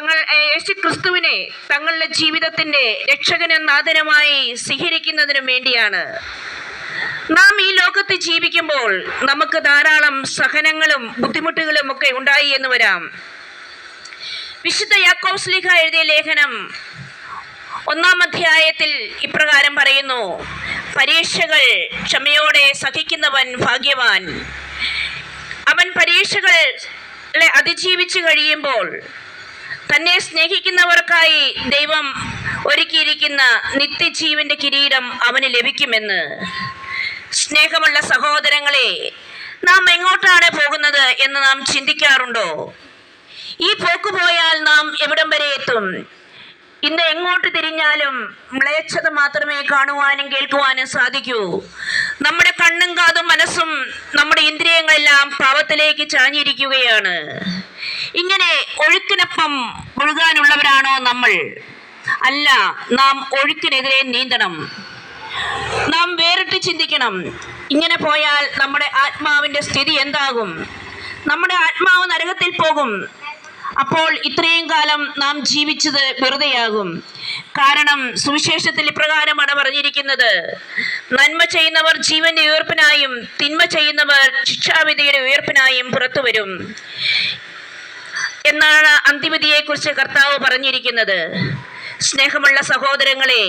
യേശു ക്രിസ്തുവിനെ തങ്ങളുടെ ജീവിതത്തിന്റെ രക്ഷകനും നാഥനുമായി സ്വീകരിക്കുന്നതിനും വേണ്ടിയാണ്. നാം ഈ ലോകത്ത് ജീവിക്കുമ്പോൾ നമുക്ക് ധാരാളം സഹനങ്ങളും ബുദ്ധിമുട്ടുകളും ഒക്കെ ഉണ്ടായി എന്ന് വരാം. വിശുദ്ധ യാക്കോബ് ശ്ലീഹ എഴുതിയ ലേഖനം 1-ാം അധ്യായത്തിൽ ഇപ്രകാരം പറയുന്നു: പരീക്ഷകൾ ക്ഷമയോടെ സഹിക്കുന്നവൻ ഭാഗ്യവാൻ. അവൻ പരീക്ഷകളെ അതിജീവിച്ചു കഴിയുമ്പോൾ തന്നെ സ്നേഹിക്കുന്നവർക്കായി ദൈവം ഒരുക്കിയിരിക്കുന്ന നിത്യജീവന്റെ കിരീടം അവന് ലഭിക്കുമെന്ന്. സ്നേഹമുള്ള സഹോദരങ്ങളെ, നാം എങ്ങോട്ടാണ് പോകുന്നത് എന്ന് നാം ചിന്തിക്കാറുണ്ടോ? ഈ പോക്ക് പോയാൽ നാം എവിടം വരെ എത്തും? ഇന്ന് എങ്ങോട്ട് തിരിഞ്ഞാലും മ്ലേച്ഛത മാത്രമേ കാണുവാനും കേൾക്കുവാനും സാധിക്കൂ. നമ്മുടെ കണ്ണും കാതും മനസ്സും നമ്മുടെ ഇന്ദ്രിയങ്ങളെല്ലാം പാപത്തിലേക്ക് ചാഞ്ഞിരിക്കുകയാണ്. ഇങ്ങനെ ഒഴുക്കിനൊപ്പം ഒഴുകാനുള്ളവരാണോ നമ്മൾ? അല്ല, നാം ഒഴുക്കിനെതിരെ നീന്തണം. നാം വേറിട്ട് ചിന്തിക്കണം. ഇങ്ങനെ പോയാൽ നമ്മുടെ ആത്മാവിന്റെ സ്ഥിതി എന്താകും? നമ്മുടെ ആത്മാവ് നരകത്തിൽ പോകും. അപ്പോൾ ഇത്രയും കാലം നാം ജീവിച്ചത് വെറുതെയാകും. കാരണം സുവിശേഷത്തിൽ ഇപ്രകാരമാണ് പറഞ്ഞിരിക്കുന്നത്: നന്മ ചെയ്യുന്നവർ ജീവന്റെ ഉയർപ്പിനായും തിന്മ ചെയ്യുന്നവർ ശിക്ഷാവിധിയുടെ ഉയർപ്പിനായും പുറത്തു വരും എന്നാണ് അന്തിമവിധിയെ കുറിച്ച് കർത്താവ് പറഞ്ഞിരിക്കുന്നത്. സ്നേഹമുള്ള സഹോദരങ്ങളെ,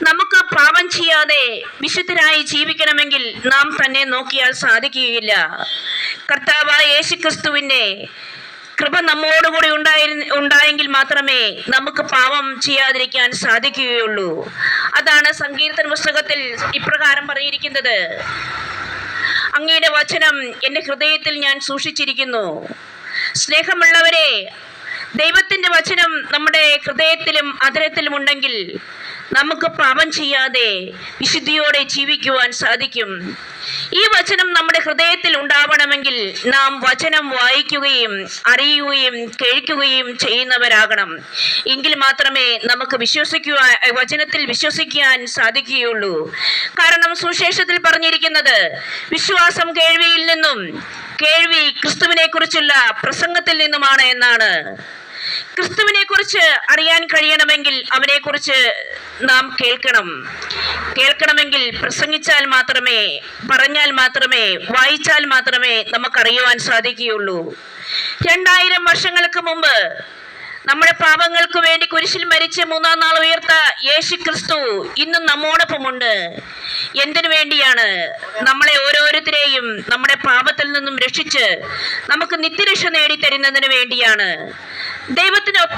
നമുക്ക് പാപം ചെയ്യാതെ വിശുദ്ധരായി ജീവിക്കണമെങ്കിൽ നാം തന്നെ നോക്കിയാൽ സാധിക്കുകയില്ല. കർത്താവായ യേശു ക്രിസ്തുവിന്റെ കൃപ നമ്മോടുകൂടി ഉണ്ടായെങ്കിൽ മാത്രമേ നമുക്ക് പാപം ചെയ്യാതിരിക്കാൻ സാധിക്കുകയുള്ളൂ. അതാണ് സങ്കീർത്തന പുസ്തകത്തിൽ ഇപ്രകാരം പറഞ്ഞിരിക്കുന്നത്: അങ്ങയുടെ വചനം എൻ്റെ ഹൃദയത്തിൽ ഞാൻ സൂക്ഷിച്ചിരിക്കുന്നു. സ്നേഹമുള്ളവരെ, ദൈവത്തിന്റെ വചനം നമ്മുടെ ഹൃദയത്തിലും അധരത്തിലും ഉണ്ടെങ്കിൽ നമുക്ക് പാപം ചെയ്യാതെ വിശുദ്ധിയോടെ ജീവിക്കുവാൻ സാധിക്കും. ഈ വചനം നമ്മുടെ ഹൃദയത്തിൽ ഉണ്ടാവണമെങ്കിൽ നാം വചനം വായിക്കുകയും അറിയുകയും കേൾക്കുകയും ചെയ്യുന്നവരാകണം. എങ്കിൽ മാത്രമേ നമുക്ക് വചനത്തിൽ വിശ്വസിക്കാൻ സാധിക്കുകയുള്ളൂ. കാരണം സുവിശേഷത്തിൽ പറഞ്ഞിരിക്കുന്നത് വിശ്വാസം കേൾവിയിൽ നിന്നും, കേൾവി ക്രിസ്തുവിനെ കുറിച്ചുള്ള പ്രസംഗത്തിൽ നിന്നുമാണ് എന്നാണ്. ക്രിസ്തുവിനെ കുറിച്ച് അറിയാൻ കഴിയണമെങ്കിൽ അവനെ കുറിച്ച് നാം കേൾക്കണമെങ്കിൽ പ്രസംഗിച്ചാൽ മാത്രമേ, പറഞ്ഞാൽ മാത്രമേ, വായിച്ചാൽ മാത്രമേ നമുക്കറിയുവാൻ സാധിക്കുകയുള്ളൂ. 2000 വർഷങ്ങൾക്ക് മുമ്പ് നമ്മുടെ പാപങ്ങൾക്ക് വേണ്ടി കുരിശിൽ മരിച്ച് 3-ാം നാൾ ഉയർത്ത യേശു ക്രിസ്തു ഇന്നും നമ്മോടൊപ്പമുണ്ട്. എന്തിനു വേണ്ടിയാണ്? നമ്മളെ ഓരോരുത്തരെയും നമ്മുടെ പാപത്തിൽ നിന്നും രക്ഷിച്ച് നമുക്ക് നിത്യരക്ഷ നേടിത്തരുന്നതിന് വേണ്ടിയാണ്. ദൈവത്തിന്